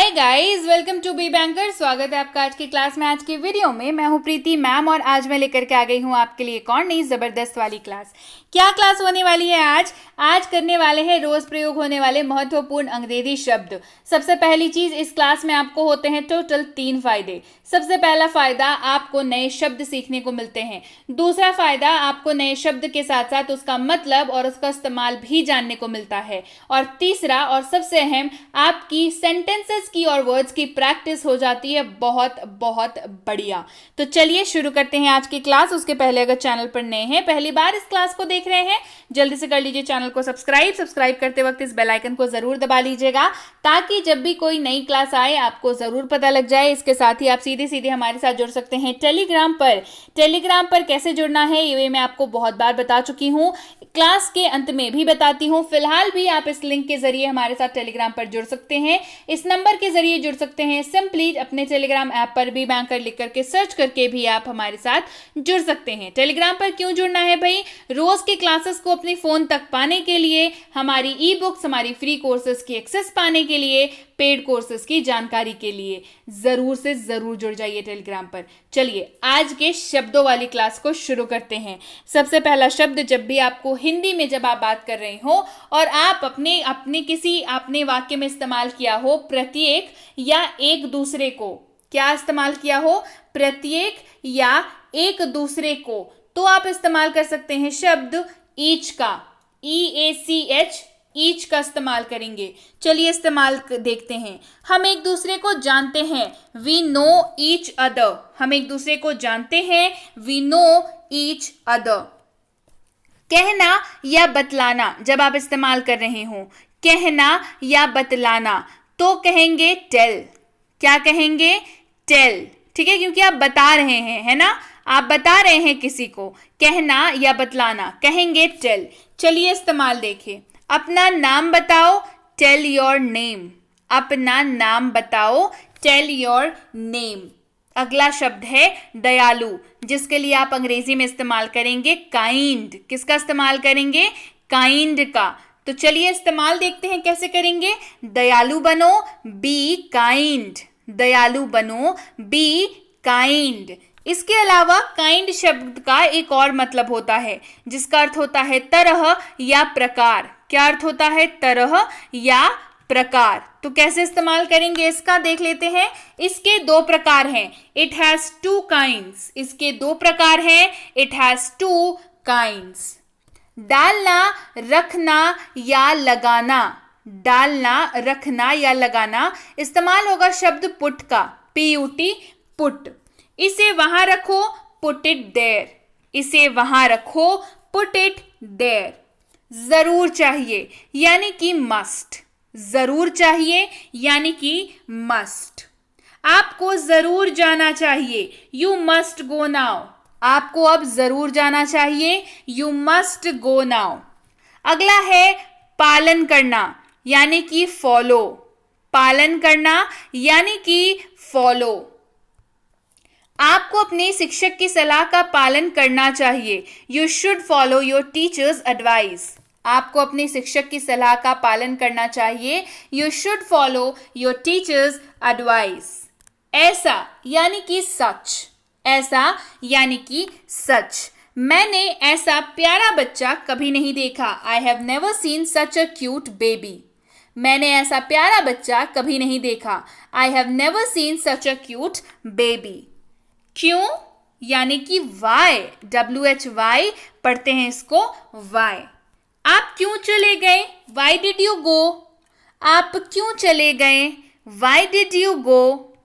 Hi guys, welcome to Be Banker. स्वागत है आपका आज की क्लास में। आज की वीडियो में मैं हूं प्रीति मैम और आज मैं लेकर के आ गई हूं आपके लिए एक और नई जबरदस्त वाली क्लास। क्या क्लास होने वाली है आज करने वाले हैं रोज प्रयोग होने वाले महत्वपूर्ण अंग्रेजी शब्द। सबसे पहली चीज, इस क्लास में आपको होते हैं टोटल 3 फायदे। सबसे पहला फायदा, आपको नए शब्द सीखने को मिलते हैं। दूसरा फायदा, आपको नए शब्द के साथ साथ उसका मतलब और उसका इस्तेमाल भी जानने को मिलता है। और तीसरा और सबसे अहम, आपकी सेंटेंसेस की और वर्ड्स की प्रैक्टिस हो जाती है बहुत बहुत बढ़िया। तो चलिए शुरू करते हैं आज की क्लास। उसके पहले अगर चैनल पर नए हैं, पहली बार इस क्लास को देख रहे हैं, जल्दी से कर लीजिए चैनल को सब्सक्राइब करते वक्त इस बेल आइकन को जरूर दबा लीजिएगा ताकि जब भी कोई नई क्लास आए आपको जरूर पता लग जाए। इसके साथ ही आप सीधे हमारे साथ जुड़ सकते हैं टेलीग्राम पर कैसे जुड़ना है ये मैं आपको बहुत बार बता चुकी हूं, क्लास के अंत में भी बताती हूं। फिलहाल भी आप इस लिंक के जरिए हमारे साथ टेलीग्राम पर जुड़ सकते हैं, इस नंबर के जरिए जुड़ सकते हैं। सिंपली अपने टेलीग्राम ऐप पर बी बैंकर लिख करके सर्च करके भी आप हमारे साथ जुड़ सकते हैं। टेलीग्राम पर क्यों जुड़ना है भाई? रोज की क्लासेस को अपने फोन तक पाने के लिए, हमारी ई बुक्स, हमारी फ्री कोर्सेज की एक्सेस पाने के लिए, पेड कोर्सेज की जानकारी के लिए जरूर से जरूर जुड़ जाइए टेलीग्राम पर। चलिए आज के शब्दों वाली क्लास को शुरू करते हैं। सबसे पहला शब्द, जब भी आपको हिंदी में जब आप बात कर रहे हो और आप अपने वाक्य में इस्तेमाल किया हो प्रत्येक या एक दूसरे को, क्या इस्तेमाल किया हो? प्रत्येक या एक दूसरे को, तो आप इस्तेमाल कर सकते हैं शब्द ईच का, EACH, ईच का इस्तेमाल करेंगे। चलिए इस्तेमाल देखते हैं। हम एक दूसरे को जानते हैं, वी नो ईच अदर। हम एक दूसरे को जानते हैं, वी नो ईच अदर। कहना या बतलाना, जब आप इस्तेमाल कर रहे हो कहना या बतलाना, तो कहेंगे टेल। क्या कहेंगे? टेल। ठीक है, क्योंकि आप बता रहे हैं, है ना, आप बता रहे हैं किसी को। कहना या बतलाना कहेंगे टेल। चलिए इस्तेमाल देखें। अपना नाम बताओ, टेल योर नेम। अपना नाम बताओ, टेल योर नेम। अगला शब्द है दयालु, जिसके लिए आप अंग्रेजी में इस्तेमाल करेंगे काइंड। किसका इस्तेमाल करेंगे? काइंड का। तो चलिए इस्तेमाल देखते हैं कैसे करेंगे। दयालु बनो, बी काइंड। दयालु बनो, बी काइंड। इसके अलावा काइंड शब्द का एक और मतलब होता है जिसका अर्थ होता है तरह या प्रकार। क्या अर्थ होता है? तरह या प्रकार। तो कैसे इस्तेमाल करेंगे इसका देख लेते हैं। इसके 2 प्रकार हैं, इट हैज 2 काइंड्स। इसके 2 प्रकार हैं, इट हैज 2 काइंड्स। डालना, रखना या लगाना। डालना, रखना या लगाना, इस्तेमाल होगा शब्द पुट का, PUT, पुट। इसे वहां रखो, पुट इट देयर। इसे वहां रखो, पुट इट देयर। जरूर चाहिए यानी कि मस्ट। जरूर चाहिए यानी कि मस्ट। आपको जरूर जाना चाहिए, यू मस्ट गो नाउ। आपको अब जरूर जाना चाहिए, यू मस्ट गो नाउ। अगला है पालन करना यानी कि फॉलो। पालन करना यानी कि फॉलो। आपको अपने शिक्षक की सलाह का पालन करना चाहिए, you should follow your teachers advice. आपको अपने शिक्षक की सलाह का पालन करना चाहिए, you should follow your teachers advice. ऐसा यानी कि सच। ऐसा यानी कि सच। मैंने ऐसा प्यारा बच्चा कभी नहीं देखा, I have never seen such a cute baby. मैंने ऐसा प्यारा बच्चा कभी नहीं देखा, I have never seen such a cute baby. क्यों यानी कि वाई, WHY पढ़ते हैं इसको, वाई। आप क्यों चले गए? Why did you go? आप क्यों चले गए? Why did you go?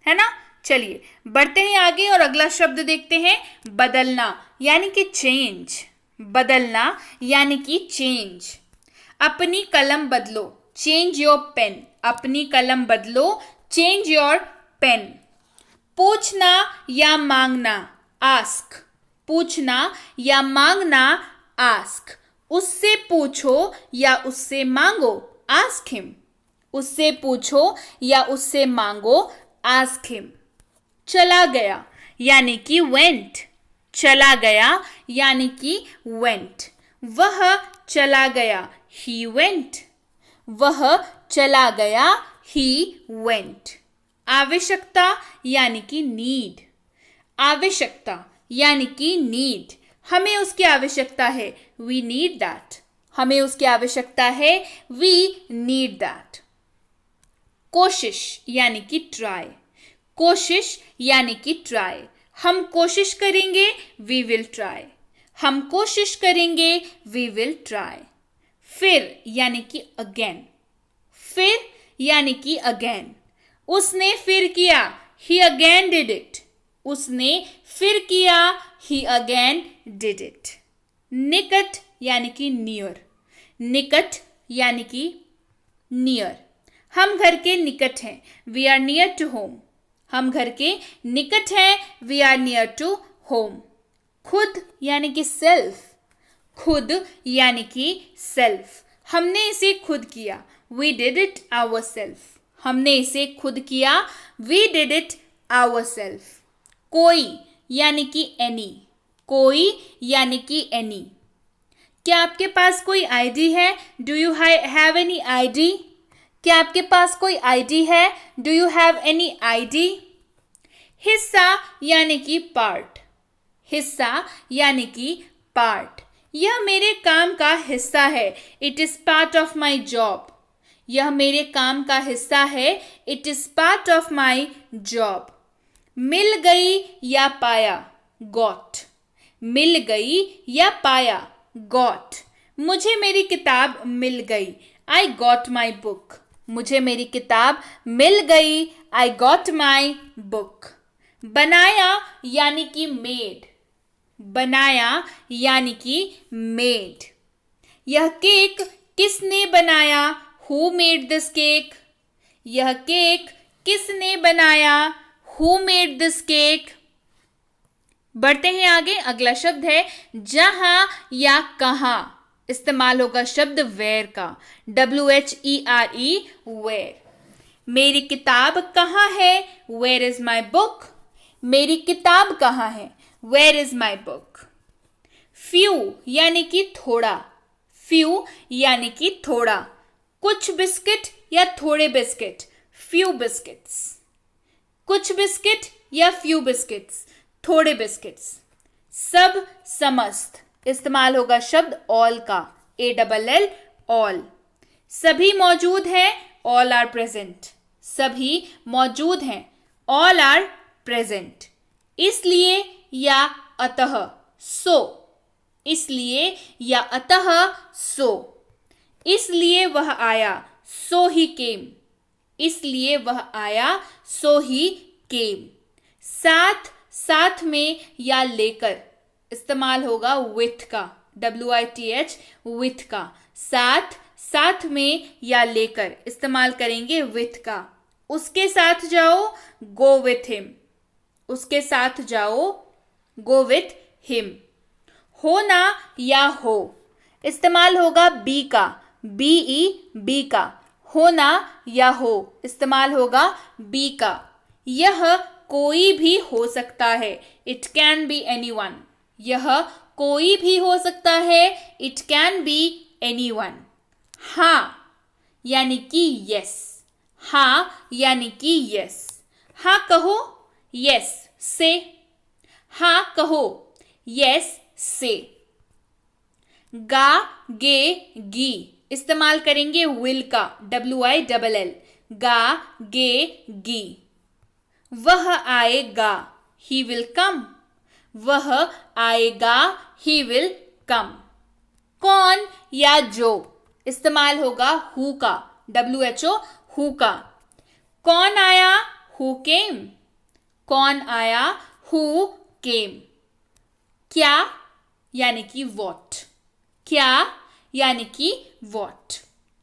है ना। चलिए बढ़ते हैं आगे और अगला शब्द देखते हैं, बदलना यानी कि चेंज। बदलना यानी कि चेंज। अपनी कलम बदलो, चेंज योर पेन। अपनी कलम बदलो, चेंज योर पेन। पूछना या मांगना, आस्क। पूछना या मांगना, आस्क। उससे पूछो या उससे मांगो, आस्क हिम। उससे पूछो या उससे मांगो, आस्क हिम। चला गया यानी कि वेंट। चला गया यानी कि वेंट। वह चला गया, ही वेंट। वह चला गया, he went. आवश्यकता यानी कि नीड, आवश्यकता यानी कि नीड, हमें उसकी आवश्यकता है, वी नीड दैट, हमें उसकी आवश्यकता है, वी नीड दैट। कोशिश यानी कि ट्राई, कोशिश यानी कि ट्राई, हम कोशिश करेंगे, वी विल ट्राई, हम कोशिश करेंगे, वी विल ट्राई। फिर यानी कि अगेन, फिर यानी कि अगेन, उसने फिर किया, he again did it, उसने फिर किया, he again did it। निकट यानी कि नियर, निकट यानी कि नियर, हम घर के निकट हैं, we are near to home, हम घर के निकट हैं, we are near to home. खुद यानी कि सेल्फ, खुद यानी कि सेल्फ, हमने इसे खुद किया, वी डिड इट आवरसेल्फ, हमने इसे खुद किया, वी डिड इट आवरसेल्फ। कोई यानी कि एनी, कोई यानी कि एनी, क्या आपके पास कोई आईडी है, do you have any ID, क्या आपके पास कोई आईडी है, do you have any ID. हिस्सा यानी कि पार्ट, हिस्सा यानी कि पार्ट, यह मेरे काम का हिस्सा है, it is part of my job, यह मेरे काम का हिस्सा है, it is part of my job. मिल गई या पाया, गॉट, मिल गई या पाया, गॉट, मुझे मेरी किताब मिल गई, आई गॉट माई बुक, मुझे मेरी किताब मिल गई, आई गॉट माई बुक। बनाया यानी कि मेड, बनाया यानी कि मेड, यह केक किसने बनाया, हु मेड दिस केक, यह केक किसने बनाया, हु मेड दिस केक। बढ़ते हैं आगे, अगला शब्द है जहां या कहां, इस्तेमाल होगा शब्द वेयर का, WHERE, वेयर। मेरी किताब कहाँ है, वेयर इज माई बुक, मेरी किताब कहाँ है, where is my book. Few यानी कि थोड़ा, फ्यू यानी कि थोड़ा, कुछ बिस्किट या थोड़े बिस्किट, फ्यू बिस्किट्स, कुछ बिस्किट या फ्यू बिस्किट्स, थोड़े बिस्किट्स। सब समस्त, इस्तेमाल होगा शब्द ऑल का, ALL, ऑल। सभी मौजूद हैं, ऑल आर प्रेजेंट, सभी मौजूद हैं, ऑल आर प्रेजेंट। इसलिए या अतः, सो, इसलिए या अतः सो, इसलिए वह आया, सो ही केम, इसलिए वह आया, सो ही केम। साथ, साथ में या लेकर, इस्तेमाल होगा विथ का, WITH, विथ का, साथ, साथ में या लेकर, इस्तेमाल करेंगे विथ का। उसके साथ जाओ, गो विथ हिम, उसके साथ जाओ, गो विथ हिम। होना या हो, इस्तेमाल होगा बी का, BE, बी का, होना या हो, इस्तेमाल होगा बी का। यह कोई भी हो सकता है, इट कैन बी एनीवन, यह कोई भी हो सकता है, इट कैन बी एनीवन। हाँ यानी कि यस, हाँ यानी कि यस, हाँ कहो, यस से, हाँ कहो, यस से। गा, गे, गी, इस्तेमाल करेंगे विल का, WILL, गा, गे, गी। वह आएगा, ही विल कम, वह आएगा, ही विल कम। कौन या जो, इस्तेमाल होगा हु का, WHO, हु का। कौन आया, हु केम, कौन आया, हु केम। क्या यानी कि वॉट, क्या यानी कि वॉट।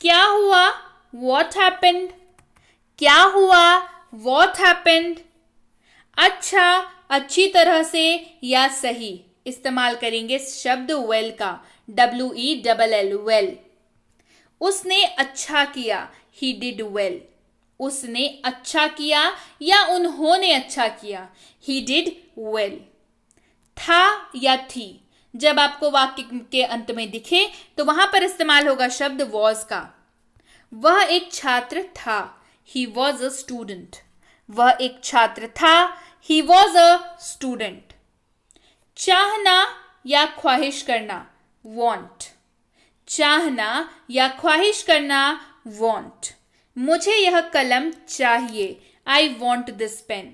क्या हुआ, वॉट हैपेंड, क्या हुआ, वॉट हैपेंड। अच्छा, अच्छी तरह से या सही, इस्तेमाल करेंगे शब्द वेल का, WELL, वेल। उसने अच्छा किया, ही डिड वेल, उसने अच्छा किया या उन्होंने अच्छा किया, ही डिड वेल। था या थी, जब आपको वाक्य के अंत में दिखे तो वहां पर इस्तेमाल होगा शब्द वॉज का। वह एक छात्र था, he was a student. वह एक छात्र था. He was a student. चाहना या ख्वाहिश करना, want. चाहना या ख्वाहिश करना, want. मुझे यह कलम चाहिए. I want this pen.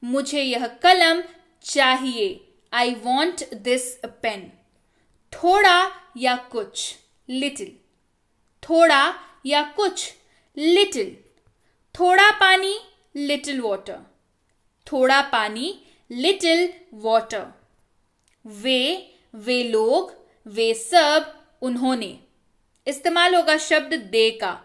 मुझे यह कलम चाहिए. I want this pen. थोड़ा या कुछ, little. थोड़ा या कुछ, little. थोड़ा पानी, little water. थोड़ा पानी, little water. वे लोग, वे सब, उन्होंने. इस्तेमाल होगा शब्द दे का,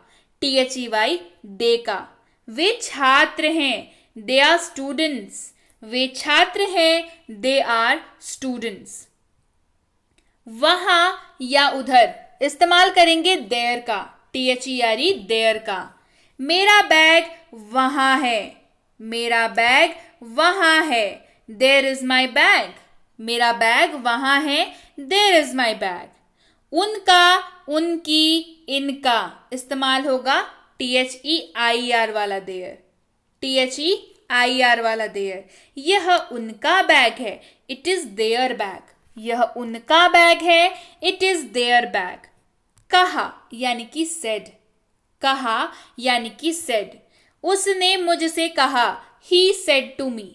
THEY, दे का. वे छात्र हैं, they are students. वे छात्र हैं, they are students. वहां या उधर इस्तेमाल करेंगे there का, THERE, there का. मेरा बैग वहां है. मेरा बैग वहां है. There is my bag. मेरा बैग वहां है. There is my bag. उनका, उनकी, इनका इस्तेमाल होगा THEIR वाला there. THEIR वाला there. यह उनका बैग है. It is their bag. यह उनका बैग है. It is their bag. कहा यानी कि said. कहा यानी कि said. उसने मुझसे कहा. He said to me.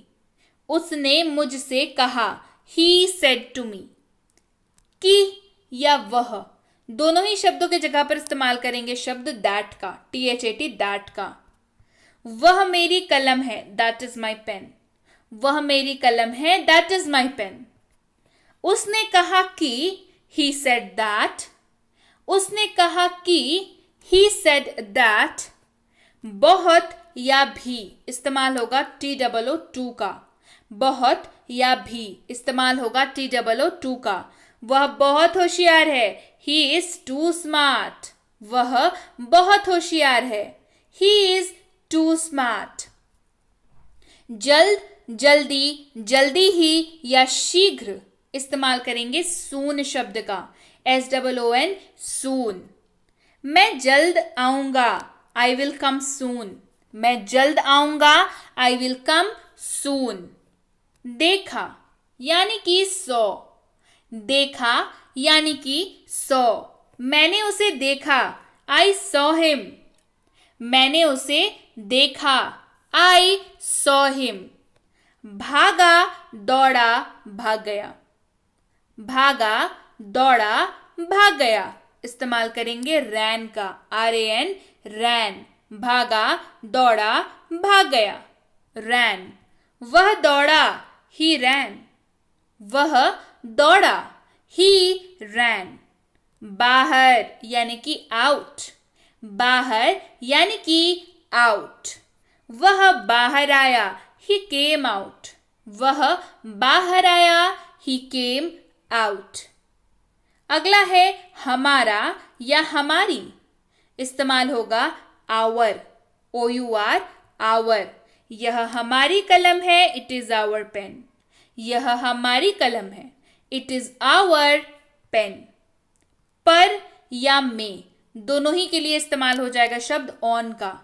उसने मुझसे कहा. He said to me. कि या वह, दोनों ही शब्दों के जगह पर इस्तेमाल करेंगे शब्द that का, THAT, that का. वह मेरी कलम है. That is my pen. वह मेरी कलम है. That is my pen. उसने कहा कि, he said that. उसने कहा कि, he said that. बहुत या भी इस्तेमाल होगा TOO का. बहुत या भी इस्तेमाल होगा TOO का. वह बहुत होशियार है. He is too smart. वह बहुत होशियार है. He is too smart. जल्द, जल्दी, जल्दी ही या शीघ्र इस्तेमाल करेंगे soon शब्द का, SOON, soon. मैं जल्द आऊंगा. I will come soon. मैं जल्द आऊंगा. I will come soon. देखा यानी कि saw. देखा यानी कि saw. मैंने उसे देखा. I saw him. मैंने उसे देखा. I saw him. भागा, दौड़ा, भाग गया. भागा, दौड़ा, भाग गया इस्तेमाल करेंगे ran का, RAN, ran. भागा, दौड़ा, भाग गया, ran. वह दौड़ा. He ran. वह दौड़ा. He ran. बाहर यानी कि out. बाहर यानी कि out. वह बाहर आया. He came out. वह बाहर आया. He came out. अगला है हमारा या हमारी. इस्तेमाल होगा our, OUR, our. यह हमारी कलम है. It is our pen. यह हमारी कलम है. It is our pen. पर या में दोनों ही के लिए इस्तेमाल हो जाएगा शब्द on का.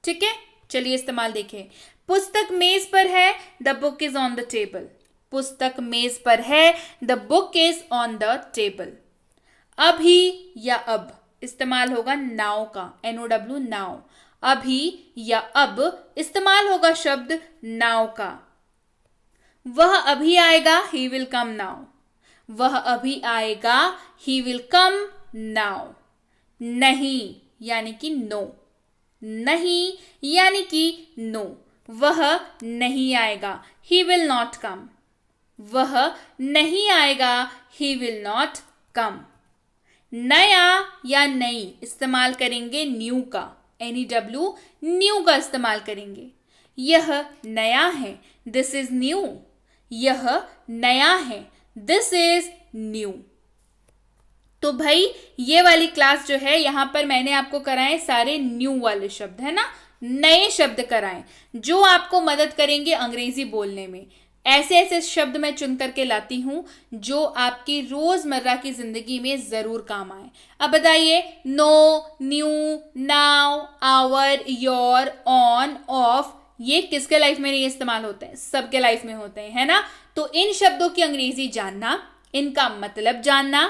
ठीक है, चलिए इस्तेमाल देखें. पुस्तक मेज पर है. The book is on the table. पुस्तक मेज पर है. The book is on the table. अभी या अब इस्तेमाल होगा now का, NOW, now. अभी या अब इस्तेमाल होगा शब्द now का. वह अभी आएगा. He will come now. वह अभी आएगा. He will come now. नहीं यानी कि no. नहीं यानी कि no. वह नहीं आएगा. He will not come. वह नहीं आएगा. He will not come. नया या नई इस्तेमाल करेंगे न्यू का, NEW, न्यू का इस्तेमाल करेंगे. यह नया है. This is new. यह नया है. This is new. तो भाई ये वाली क्लास जो है यहाँ पर मैंने आपको कराए सारे न्यू वाले शब्द, है ना, नए शब्द कराएं जो आपको मदद करेंगे अंग्रेजी बोलने में. ऐसे ऐसे शब्द मैं चुन करके लाती हूं जो आपकी रोजमर्रा की जिंदगी में जरूर काम आए। अब बताइए, no, new, now, our, your, on, off, ये किसके लाइफ में नहीं इस्तेमाल होते हैं? सबके लाइफ में होते हैं, है ना। तो इन शब्दों की अंग्रेजी जानना, इनका मतलब जानना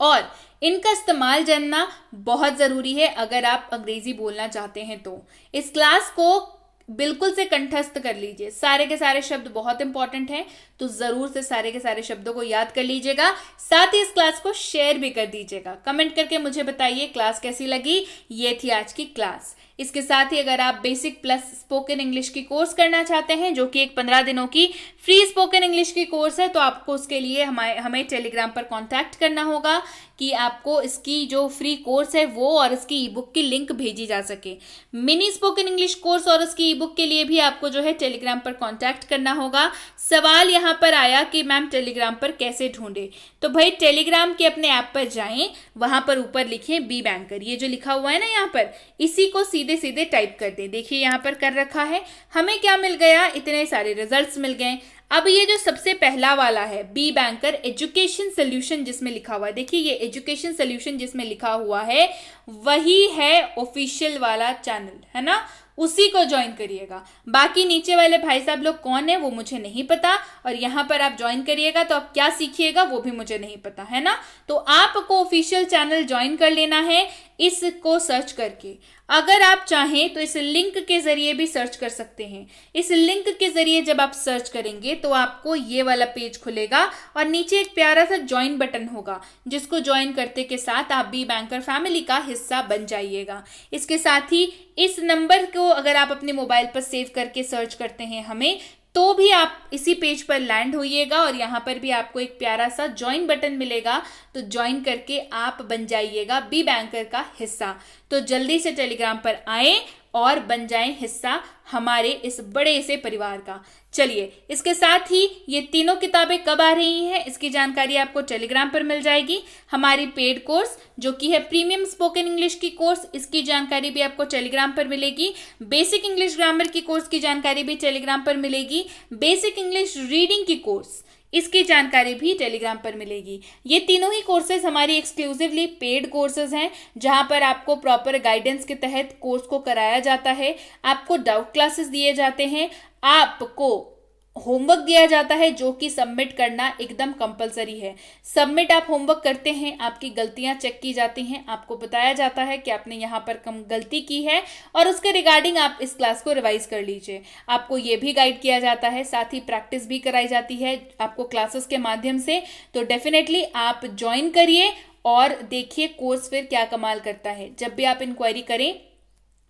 और इनका इस्तेमाल जानना बहुत जरूरी है अगर आप अंग्रेजी बोलना चाहते हैं। तो इस क्लास को बिल्कुल से कंठस्थ कर लीजिए, सारे के सारे शब्द बहुत इंपॉर्टेंट हैं, तो जरूर से सारे के सारे शब्दों को याद कर लीजिएगा। साथ ही इस क्लास को शेयर भी कर दीजिएगा। कमेंट करके मुझे बताइए क्लास कैसी लगी। ये थी आज की क्लास। इसके साथ ही अगर आप बेसिक प्लस स्पोकन इंग्लिश की कोर्स करना चाहते हैं, जो कि एक 15 दिनों की फ्री स्पोकन इंग्लिश की कोर्स है, तो आपको उसके लिए हमें टेलीग्राम पर कांटेक्ट करना होगा कि आपको इसकी जो फ्री कोर्स है वो और इसकी ई बुक की लिंक भेजी जा सके। मिनी स्पोकन इंग्लिश कोर्स और उसकी ई बुक के लिए भी आपको जो है टेलीग्राम पर कांटेक्ट करना होगा। सवाल यहाँ पर आया कि मैम टेलीग्राम पर कैसे ढूंढे, तो भाई टेलीग्राम के अपने ऐप पर जाएं, वहां पर ऊपर लिखें बी बैंकर, ये जो लिखा हुआ है ना यहाँ पर, इसी को सीधे सीधे टाइप कर दें। देखिए यहाँ पर कर रखा है। हमें क्या मिल गया? इतने सारे रिजल्ट्स मिल गए। अब ये जो सबसे पहला वाला है बी बैंकर एजुकेशन सोल्यूशन जिसमें लिखा हुआ है, देखिए ये एजुकेशन सोल्यूशन जिसमें लिखा हुआ है वही है ऑफिशियल वाला चैनल, है ना, उसी को ज्वाइन करिएगा। बाकी नीचे वाले भाई साहब लोग कौन है वो मुझे नहीं पता, और यहाँ पर आप ज्वाइन करिएगा तो आप क्या सीखिएगा वो भी मुझे नहीं पता, है ना। तो आपको ऑफिशियल चैनल ज्वाइन कर लेना है इसको सर्च करके। अगर आप चाहें तो इस लिंक के जरिए भी सर्च कर सकते हैं। इस लिंक के जरिए जब आप सर्च करेंगे तो आपको ये वाला पेज खुलेगा और नीचे एक प्यारा सा ज्वाइन बटन होगा, जिसको ज्वाइन करते के साथ आप बी बैंकर फैमिली का हिस्सा बन जाइएगा। इसके साथ ही इस नंबर को अगर आप अपने मोबाइल पर सेव करके सर्च करते हैं हमें, तो भी आप इसी पेज पर लैंड होइएगा और यहाँ पर भी आपको एक प्यारा सा ज्वाइन बटन मिलेगा, तो ज्वाइन करके आप बन जाइएगा बी बैंकर का हिस्सा। तो जल्दी से टेलीग्राम पर आए और बन जाएं हिस्सा हमारे इस बड़े से परिवार का। चलिए, इसके साथ ही ये तीनों किताबें कब आ रही हैं इसकी जानकारी आपको टेलीग्राम पर मिल जाएगी। हमारी पेड कोर्स जो कि है प्रीमियम स्पोकन इंग्लिश की कोर्स, इसकी जानकारी भी आपको टेलीग्राम पर मिलेगी। बेसिक इंग्लिश ग्रामर की कोर्स की जानकारी भी टेलीग्राम पर मिलेगी। बेसिक इंग्लिश रीडिंग की कोर्स, इसकी जानकारी भी टेलीग्राम पर मिलेगी। ये तीनों ही कोर्सेज हमारी एक्सक्लूसिवली पेड कोर्सेज हैं, जहां पर आपको प्रॉपर गाइडेंस के तहत कोर्स को कराया जाता है, आपको डाउट क्लासेस दिए जाते हैं, आपको होमवर्क दिया जाता है जो कि सबमिट करना एकदम कंपलसरी है। सबमिट आप होमवर्क करते हैं, आपकी गलतियां चेक की जाती हैं, आपको बताया जाता है कि आपने यहाँ पर कम गलती की है और उसके रिगार्डिंग आप इस क्लास को रिवाइज कर लीजिए। आपको ये भी गाइड किया जाता है, साथ ही प्रैक्टिस भी कराई जाती है आपको क्लासेस के माध्यम से। तो डेफिनेटली आप ज्वाइन करिए और देखिए कोर्स फिर क्या कमाल करता है। जब भी आप इंक्वायरी करें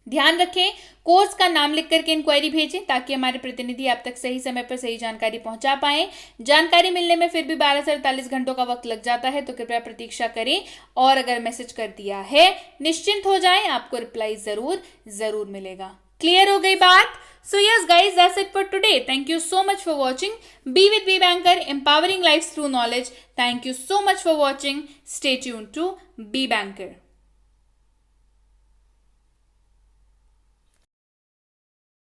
ध्यान रखें कोर्स का नाम लिख करके इंक्वायरी भेजें, ताकि हमारे प्रतिनिधि आप तक सही समय पर सही जानकारी पहुंचा पाएं। जानकारी मिलने में फिर भी 12 से 48 घंटों का वक्त लग जाता है, तो कृपया प्रतीक्षा करें और अगर मैसेज कर दिया है निश्चिंत हो जाएं, आपको रिप्लाई जरूर मिलेगा। क्लियर हो गई बात? So yes guys, that's it for today. Thank you so much for watching. Be with B Banker, empowering lives through knowledge. Thank you so much for watching. Stay tuned to B Banker.